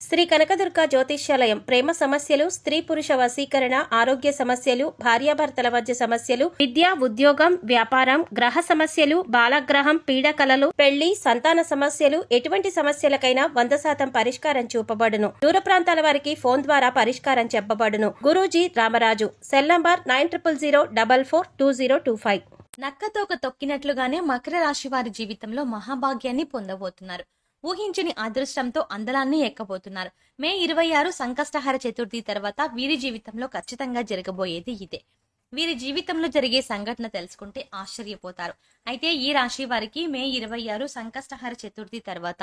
శ్రీ కనకదుర్గ జ్యోతిష్యాలయం ప్రేమ సమస్యలు, స్త్రీ పురుష వశీకరణ, ఆరోగ్య సమస్యలు, భార్యాభర్తల మధ్య సమస్యలు, విద్య, ఉద్యోగం, వ్యాపారం, గ్రహ సమస్యలు, బాలగ్రహం, పీడకలలు, పెళ్లి, సంతాన సమస్యలు, ఎటువంటి సమస్యలకైనా 100% పరిష్కారం చూపబడును. దూర ప్రాంతాల వారికి ఫోన్ ద్వారా పరిష్కారం చెప్పబడును. గురూజీ రామరాజు. Cell number 9000442025. నక్కతోక తొక్కినట్లుగానే మకర రాశి వారి జీవితంలో మహాభాగ్యాన్ని పొందబోతున్నారు. ఊహించని అదృష్టంతో అందలాన్ని ఎక్కబోతున్నారు. మే 26 సంకష్టహర చతుర్థి తర్వాత వీరి జీవితంలో ఖచ్చితంగా జరగబోయేది ఇదే. వీరి జీవితంలో జరిగే సంఘటన తెలుసుకుంటే ఆశ్చర్యపోతారు. అయితే ఈ రాశి వారికి మే 26 సంకష్టహర చతుర్థి తర్వాత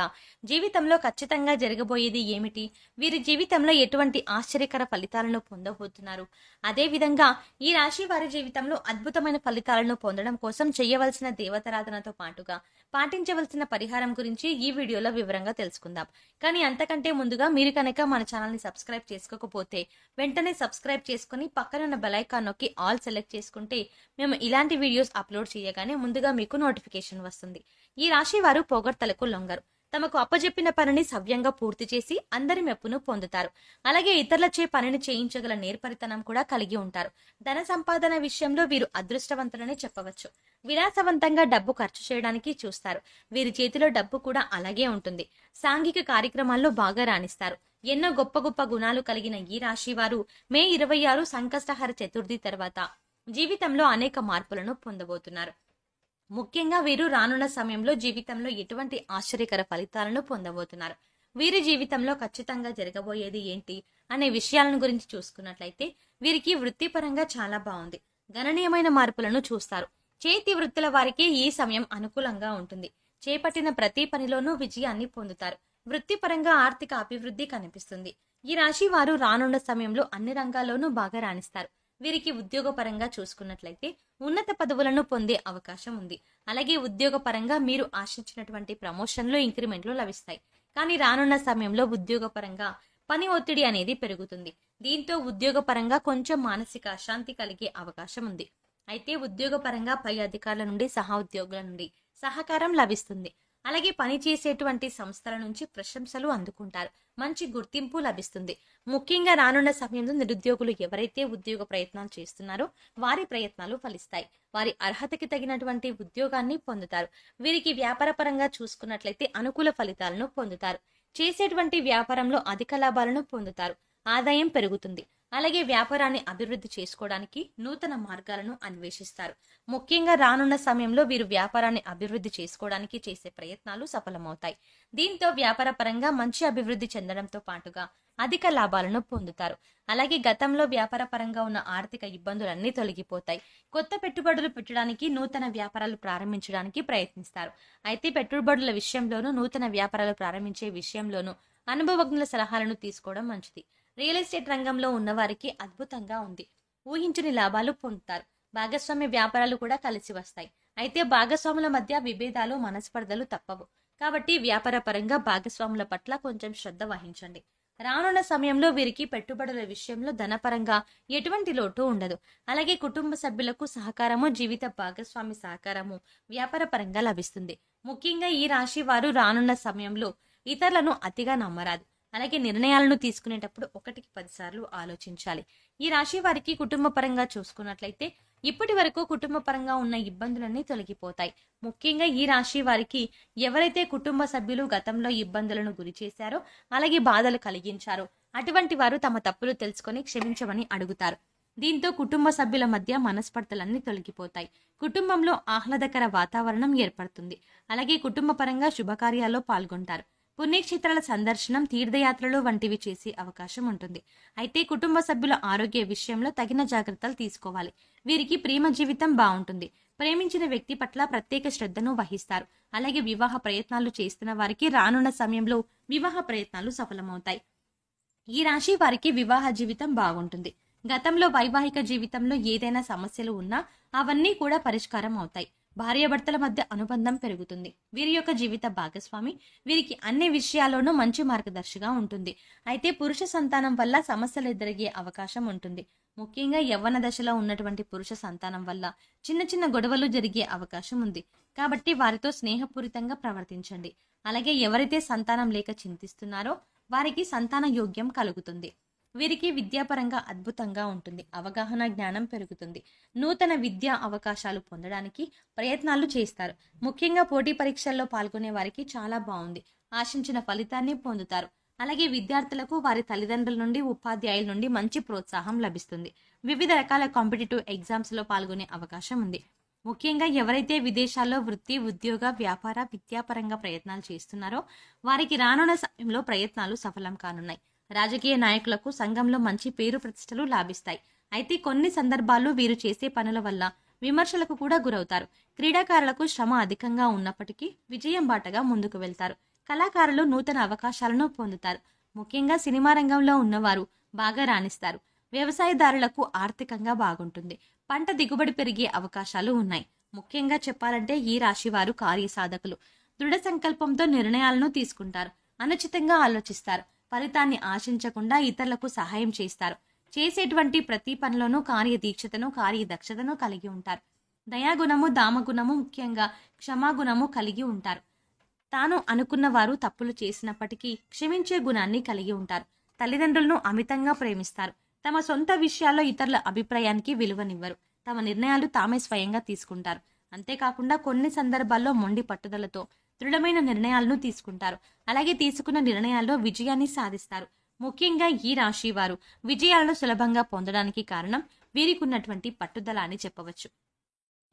జీవితంలో ఖచ్చితంగా జరగబోయేది ఏమిటి? వీరి జీవితంలో ఎటువంటి ఆశ్చర్యకర ఫలితాలను పొందబోతున్నారు? అదే విధంగా ఈ రాశి వారి జీవితంలో అద్భుతమైన ఫలితాలను పొందడం కోసం చేయవలసిన దేవతారాధనతో పాటుగా పాటించవలసిన పరిహారం గురించి ఈ వీడియోలో వివరంగా తెలుసుకుందాం. కానీ అంతకంటే ముందుగా మీరు కనుక మన ఛానల్ ని సబ్స్క్రైబ్ చేసుకోకపోతే వెంటనే సబ్స్క్రైబ్ చేసుకుని పక్కనున్న బెల్ ఐకాన్ నొక్కి ఆల్ సెలెక్ట్ చేసుకుంటే మేము ఇలాంటి వీడియోస్ అప్లోడ్ చేయగానే ముందుగా మీకు నోటిఫికేషన్ వస్తుంది. ఈ రాశి వారు పొగడ్తలకు లొంగరు. తమకు అప్పజెప్పిన పనిని సవ్యంగా పూర్తి చేసి అందరి మెప్పును పొందుతారు. అలాగే ఇతరులచే పనిని చేయించగల నేర్పరితనం కూడా కలిగి ఉంటారు. ధన సంపాదన విషయంలో వీరు అదృష్టవంతులనే చెప్పవచ్చు. విలాసవంతంగా డబ్బు ఖర్చు చేయడానికి చూస్తారు. వీరి చేతిలో డబ్బు కూడా అలాగే ఉంటుంది. సాంఘిక కార్యక్రమాల్లో బాగా రాణిస్తారు. ఎన్నో గొప్ప గొప్ప గుణాలు కలిగిన ఈ రాశి వారు మే 26 సంకష్టహర చతుర్థి తర్వాత జీవితంలో అనేక మార్పులను పొందబోతున్నారు. ముఖ్యంగా వీరు రానున్న సమయంలో జీవితంలో ఎటువంటి ఆశ్చర్యకర ఫలితాలను పొందబోతున్నారు. వీరి జీవితంలో ఖచ్చితంగా జరగబోయేది ఏంటి అనే విషయాలను గురించి చూసుకున్నట్లయితే వీరికి వృత్తిపరంగా చాలా బాగుంది. గణనీయమైన మార్పులను చూస్తారు. చేతి వృత్తుల వారికి ఈ సమయం అనుకూలంగా ఉంటుంది. చేపట్టిన ప్రతి పనిలోనూ విజయాన్ని పొందుతారు. వృత్తిపరంగా ఆర్థిక అభివృద్ధి కనిపిస్తుంది. ఈ రాశి వారు రానున్న సమయంలో అన్ని రంగాల్లోనూ బాగా రాణిస్తారు. వీరికి ఉద్యోగపరంగా చూసుకున్నట్లయితే ఉన్నత పదవులను పొందే అవకాశం ఉంది. అలాగే ఉద్యోగపరంగా మీరు ఆశించినటువంటి ప్రమోషన్లు, ఇంక్రిమెంట్లు లభిస్తాయి. కానీ రానున్న సమయంలో ఉద్యోగపరంగా పని ఒత్తిడి అనేది పెరుగుతుంది. దీంతో ఉద్యోగపరంగా కొంచెం మానసిక అశాంతి కలిగే అవకాశం ఉంది. అయితే ఉద్యోగపరంగా పై అధికారుల నుండి, సహా ఉద్యోగుల నుండి సహకారం లభిస్తుంది. అలాగే పని చేసేటువంటి సంస్థల నుంచి ప్రశంసలు అందుకుంటారు. మంచి గుర్తింపు లభిస్తుంది. ముఖ్యంగా రానున్న సమయంలో నిరుద్యోగులు ఎవరైతే ఉద్యోగ ప్రయత్నాలు చేస్తున్నారో వారి ప్రయత్నాలు ఫలిస్తాయి. వారి అర్హతకి తగినటువంటి ఉద్యోగాన్ని పొందుతారు. వీరికి వ్యాపారపరంగా చూసుకున్నట్లయితే అనుకూల ఫలితాలను పొందుతారు. చేసేటువంటి వ్యాపారంలో అధిక లాభాలను పొందుతారు. ఆదాయం పెరుగుతుంది. అలాగే వ్యాపారాన్ని అభివృద్ధి చేసుకోవడానికి నూతన మార్గాలను అన్వేషిస్తారు. ముఖ్యంగా రానున్న సమయంలో వీరు వ్యాపారాన్ని అభివృద్ధి చేసుకోవడానికి చేసే ప్రయత్నాలు సఫలమవుతాయి. దీంతో వ్యాపార పరంగా మంచి అభివృద్ధి చెందడంతో పాటుగా అధిక లాభాలను పొందుతారు. అలాగే గతంలో వ్యాపార పరంగా ఉన్న ఆర్థిక ఇబ్బందులన్నీ తొలగిపోతాయి. కొత్త పెట్టుబడులు పెట్టడానికి, నూతన వ్యాపారాలు ప్రారంభించడానికి ప్రయత్నిస్తారు. అయితే పెట్టుబడుల విషయంలోనూ, నూతన వ్యాపారాలు ప్రారంభించే విషయంలోనూ అనుభవజ్ఞుల సలహాలను తీసుకోవడం మంచిది. రియల్ ఎస్టేట్ రంగంలో ఉన్నవారికి అద్భుతంగా ఉంది. ఊహించని లాభాలు పొందుతారు. భాగస్వామ్య వ్యాపారాలు కూడా కలిసి వస్తాయి. అయితే భాగస్వాముల మధ్య విభేదాలు, మనస్పర్ధలు తప్పవు. కాబట్టి వ్యాపార పరంగా భాగస్వాముల పట్ల కొంచెం శ్రద్ధ వహించండి. రానున్న సమయంలో వీరికి పెట్టుబడుల విషయంలో ధనపరంగా ఎటువంటి లోటు ఉండదు. అలాగే కుటుంబ సభ్యులకు సహకారము, జీవిత భాగస్వామి సహకారము వ్యాపార పరంగా లభిస్తుంది. ముఖ్యంగా ఈ రాశి వారు రానున్న సమయంలో ఇతరులను అతిగా నమ్మరాదు. అలాగే నిర్ణయాలను తీసుకునేటప్పుడు 1కి 10 సార్లు ఆలోచించాలి. ఈ రాశి వారికి కుటుంబ పరంగా చూసుకున్నట్లయితే ఇప్పటి వరకు కుటుంబ పరంగా ఉన్న ఇబ్బందులన్నీ తొలగిపోతాయి. ముఖ్యంగా ఈ రాశి వారికి ఎవరైతే కుటుంబ సభ్యులు గతంలో ఇబ్బందులను గురి చేశారో, అలాగే బాధలు కలిగించారో అటువంటి వారు తమ తప్పులు తెలుసుకొని క్షమించమని అడుగుతారు. దీంతో కుటుంబ సభ్యుల మధ్య మనస్పర్ధలన్నీ తొలగిపోతాయి. కుటుంబంలో ఆహ్లాదకర వాతావరణం ఏర్పడుతుంది. అలాగే కుటుంబ పరంగా శుభకార్యాల్లో పాల్గొంటారు. పుణ్యక్షేత్రాల సందర్శనం, తీర్థయాత్రలు వంటివి చేసే అవకాశం ఉంటుంది. అయితే కుటుంబ సభ్యుల ఆరోగ్య విషయంలో తగిన జాగ్రత్తలు తీసుకోవాలి. వీరికి ప్రేమ జీవితం బాగుంటుంది. ప్రేమించిన వ్యక్తి పట్ల ప్రత్యేక శ్రద్ధను వహిస్తారు. అలాగే వివాహ ప్రయత్నాలు చేస్తున్న వారికి రానున్న సమయంలో వివాహ ప్రయత్నాలు సఫలమవుతాయి. ఈ రాశి వారికి వివాహ జీవితం బాగుంటుంది. గతంలో వైవాహిక జీవితంలో ఏదైనా సమస్యలు ఉన్నా అవన్నీ కూడా పరిష్కారం అవుతాయి. భార్యాభర్తల మధ్య అనుబంధం పెరుగుతుంది. వీరి యొక్క జీవిత భాగస్వామి వీరికి అన్ని విషయాల్లోనూ మంచి మార్గదర్శిగా ఉంటుంది. అయితే పురుష సంతానం వల్ల సమస్యలు ఎదురయ్యే అవకాశం ఉంటుంది. ముఖ్యంగా యవ్వన దశలో ఉన్నటువంటి పురుష సంతానం వల్ల చిన్న చిన్న గొడవలు జరిగే అవకాశం ఉంది. కాబట్టి వారితో స్నేహపూరితంగా ప్రవర్తించండి. అలాగే ఎవరైతే సంతానం లేక చింతిస్తున్నారో వారికి సంతాన యోగ్యం కలుగుతుంది. వీరికి విద్యాపరంగా అద్భుతంగా ఉంటుంది. అవగాహన జ్ఞానం పెరుగుతుంది. నూతన విద్యా అవకాశాలు పొందడానికి ప్రయత్నాలు చేస్తారు. ముఖ్యంగా పోటీ పరీక్షల్లో పాల్గొనే వారికి చాలా బాగుంది. ఆశించిన ఫలితాన్ని పొందుతారు. అలాగే విద్యార్థులకు వారి తల్లిదండ్రుల నుండి, ఉపాధ్యాయుల నుండి మంచి ప్రోత్సాహం లభిస్తుంది. వివిధ రకాల కాంపిటేటివ్ ఎగ్జామ్స్ లో పాల్గొనే అవకాశం ఉంది. ముఖ్యంగా ఎవరైతే విదేశాల్లో వృత్తి, ఉద్యోగ, వ్యాపార, విద్యాపరంగా ప్రయత్నాలు చేస్తున్నారో వారికి రానున్న సమయంలో ప్రయత్నాలు సఫలం కానున్నాయి. రాజకీయ నాయకులకు సంఘంలో మంచి పేరు ప్రతిష్టలు లాభిస్తాయి. అయితే కొన్ని సందర్భాల్లో వీరు చేసే పనుల వల్ల విమర్శలకు కూడా గురవుతారు. క్రీడాకారులకు శ్రమ అధికంగా ఉన్నప్పటికీ విజయం బాటగా ముందుకు వెళ్తారు. కళాకారులు నూతన అవకాశాలను పొందుతారు. ముఖ్యంగా సినిమా రంగంలో ఉన్నవారు బాగా రాణిస్తారు. వ్యవసాయదారులకు ఆర్థికంగా బాగుంటుంది. పంట దిగుబడి పెరిగే అవకాశాలు ఉన్నాయి. ముఖ్యంగా చెప్పాలంటే ఈ రాశి వారు కార్యసాధకులు. దృఢ సంకల్పంతో నిర్ణయాలను తీసుకుంటారు. అనుచితంగా ఆలోచిస్తారు. ఫలితాన్ని ఆశించకుండా ఇతరులకు సహాయం చేస్తారు. చేసేటువంటి ప్రతి పనిలోనూ కార్యదీక్షతను, కార్యదక్షతను కలిగి ఉంటారు. దయాగుణము, దామగుణము, ముఖ్యంగా క్షమాగుణము కలిగి ఉంటారు. తాను అనుకున్న వారు తప్పులు చేసినప్పటికీ క్షమించే గుణాన్ని కలిగి ఉంటారు. తల్లిదండ్రులను అమితంగా ప్రేమిస్తారు. తమ సొంత విషయాల్లో ఇతరుల అభిప్రాయానికి విలువనివ్వరు. తమ నిర్ణయాలు తామే స్వయంగా తీసుకుంటారు. అంతేకాకుండా కొన్ని సందర్భాల్లో మొండి పట్టుదలతో దృఢమైన నిర్ణయాలను తీసుకుంటారు. అలాగే తీసుకున్న నిర్ణయాల్లో విజయాన్ని సాధిస్తారు. ముఖ్యంగా ఈ రాశి వారు విజయాలను సులభంగా పొందడానికి కారణం వీరికి ఉన్నటువంటి పట్టుదల అని చెప్పవచ్చు.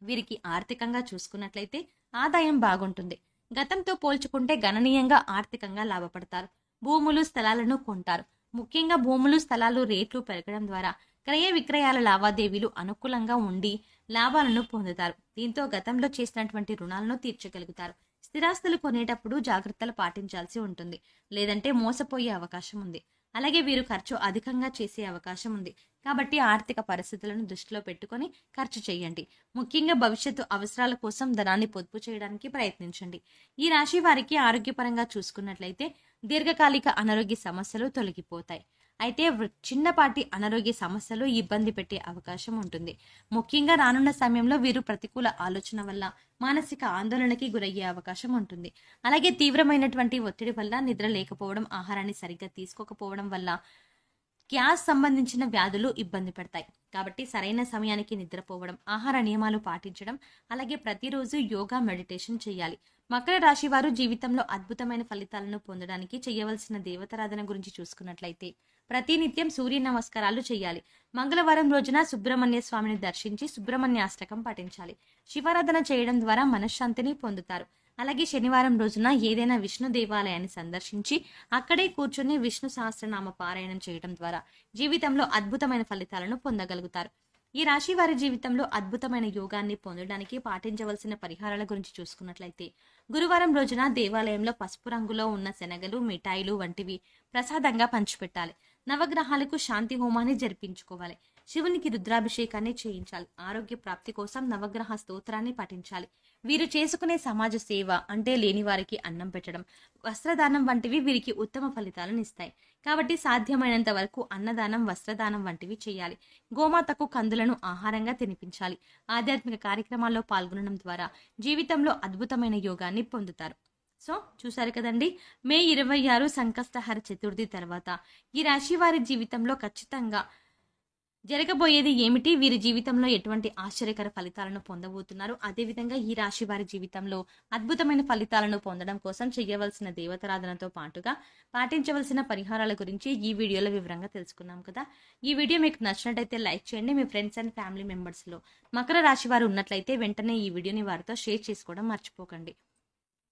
వీరికి ఆర్థికంగా చూసుకున్నట్లయితే ఆదాయం బాగుంటుంది. గతంతో పోల్చుకుంటే గణనీయంగా ఆర్థికంగా లాభపడతారు. భూములు, స్థలాలను కొంటారు. ముఖ్యంగా భూములు, స్థలాలు రేట్లు పెరగడం ద్వారా క్రయ విక్రయాల లావాదేవీలు అనుకూలంగా ఉండి లాభాలను పొందుతారు. దీంతో గతంలో చేసినటువంటి రుణాలను తీర్చగలుగుతారు. స్థిరాస్తులు కొనేటప్పుడు జాగ్రత్తలు పాటించాల్సి ఉంటుంది. లేదంటే మోసపోయే అవకాశం ఉంది. అలాగే వీరు ఖర్చు అధికంగా చేసే అవకాశం ఉంది. కాబట్టి ఆర్థిక పరిస్థితులను దృష్టిలో పెట్టుకొని ఖర్చు చేయండి. ముఖ్యంగా భవిష్యత్తు అవసరాల కోసం ధనాన్ని పొదుపు చేయడానికి ప్రయత్నించండి. ఈ రాశి వారికి ఆరోగ్యపరంగా చూసుకున్నట్లయితే దీర్ఘకాలిక అనారోగ్య సమస్యలు తొలగిపోతాయి. అయితే చిన్నపాటి అనారోగ్య సమస్యలు ఇబ్బంది పెట్టే అవకాశం ఉంటుంది. ముఖ్యంగా రానున్న సమయంలో వీరు ప్రతికూల ఆలోచన వల్ల మానసిక ఆందోళనకి గురయ్యే అవకాశం ఉంటుంది. అలాగే తీవ్రమైనటువంటి ఒత్తిడి వల్ల నిద్ర లేకపోవడం, ఆహారాన్ని సరిగ్గా తీసుకోకపోవడం వల్ల గ్యాస్ సంబంధించిన వ్యాధులు ఇబ్బంది పెడతాయి. కాబట్టి సరైన సమయానికి నిద్రపోవడం, ఆహార నియమాలు పాటించడం, అలాగే ప్రతిరోజు యోగా, మెడిటేషన్ చేయాలి. మకర రాశి వారు జీవితంలో అద్భుతమైన ఫలితాలను పొందడానికి చేయవలసిన దేవతారాధన గురించి చూసుకున్నట్లయితే ప్రతినిత్యం సూర్య నమస్కారాలు చేయాలి. మంగళవారం రోజున సుబ్రహ్మణ్య స్వామిని దర్శించి సుబ్రహ్మణ్యాష్టకం పఠించాలి. శివారాధన చేయడం ద్వారా మనశ్శాంతిని పొందుతారు. అలాగే శనివారం రోజున ఏదైనా విష్ణు దేవాలయాన్ని సందర్శించి అక్కడే కూర్చొని విష్ణు సహస్రనామ పారాయణం చేయడం ద్వారా జీవితంలో అద్భుతమైన ఫలితాలను పొందగలుగుతారు. ఈ రాశి వారి జీవితంలో అద్భుతమైన యోగాన్ని పొందడానికి పాటించవలసిన పరిహారాల గురించి చూసుకున్నట్లయితే గురువారం రోజున దేవాలయంలో పసుపు రంగులో ఉన్న శనగలు, మిఠాయిలు వంటివి ప్రసాదంగా పంచిపెట్టాలి. నవగ్రహాలకు శాంతి హోమాన్ని జరిపించుకోవాలి. శివునికి రుద్రాభిషేకాన్ని చేయించాలి. ఆరోగ్య ప్రాప్తి కోసం నవగ్రహ స్తోత్రాన్ని పఠించాలి. వీరు చేసుకునే సమాజ సేవ అంటే లేని వారికి అన్నం పెట్టడం, వస్త్రదానం వంటివి వీరికి ఉత్తమ ఫలితాలను ఇస్తాయి. కాబట్టి సాధ్యమైనంత వరకు అన్నదానం, వస్త్రదానం వంటివి చేయాలి. గోమాతకు కందులను ఆహారంగా తినిపించాలి. ఆధ్యాత్మిక కార్యక్రమాల్లో పాల్గొనడం ద్వారా జీవితంలో అద్భుతమైన యోగాన్ని పొందుతారు. సో చూసారు కదండి, మే 26 సంకష్టహర చతుర్థి తర్వాత ఈ రాశి వారి జీవితంలో ఖచ్చితంగా జరగబోయేది ఏమిటి, వీరి జీవితంలో ఎటువంటి ఆశ్చర్యకర ఫలితాలను పొందబోతున్నారు, అదేవిధంగా ఈ రాశి వారి జీవితంలో అద్భుతమైన ఫలితాలను పొందడం కోసం చేయవలసిన దేవతారాధనతో పాటుగా పాటించవలసిన పరిహారాల గురించి ఈ వీడియోలో వివరంగా తెలుసుకున్నాం కదా. ఈ వీడియో మీకు నచ్చినట్టయితే లైక్ చేయండి. మీ ఫ్రెండ్స్ అండ్ ఫ్యామిలీ మెంబర్స్లో మకర రాశి వారు ఉన్నట్లయితే వెంటనే ఈ వీడియోని వారితో షేర్ చేసుకోవడం మర్చిపోకండి.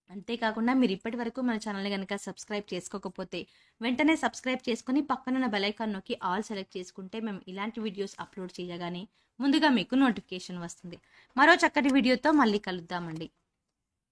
అంతేకాకుండా మీరు ఇప్పటి వరకు మన ఛానల్ని కనుక సబ్స్క్రైబ్ చేసుకోకపోతే వెంటనే సబ్స్క్రైబ్ చేసుకుని పక్కనున్న బెల్ ఐకాన్ నొక్కి ఆల్ సెలెక్ట్ చేసుకుంటే మేము ఇలాంటి వీడియోస్ అప్లోడ్ చేయగానే ముందుగా మీకు నోటిఫికేషన్ వస్తుంది. మరో చక్కటి వీడియోతో మళ్ళీ కలుద్దామండి.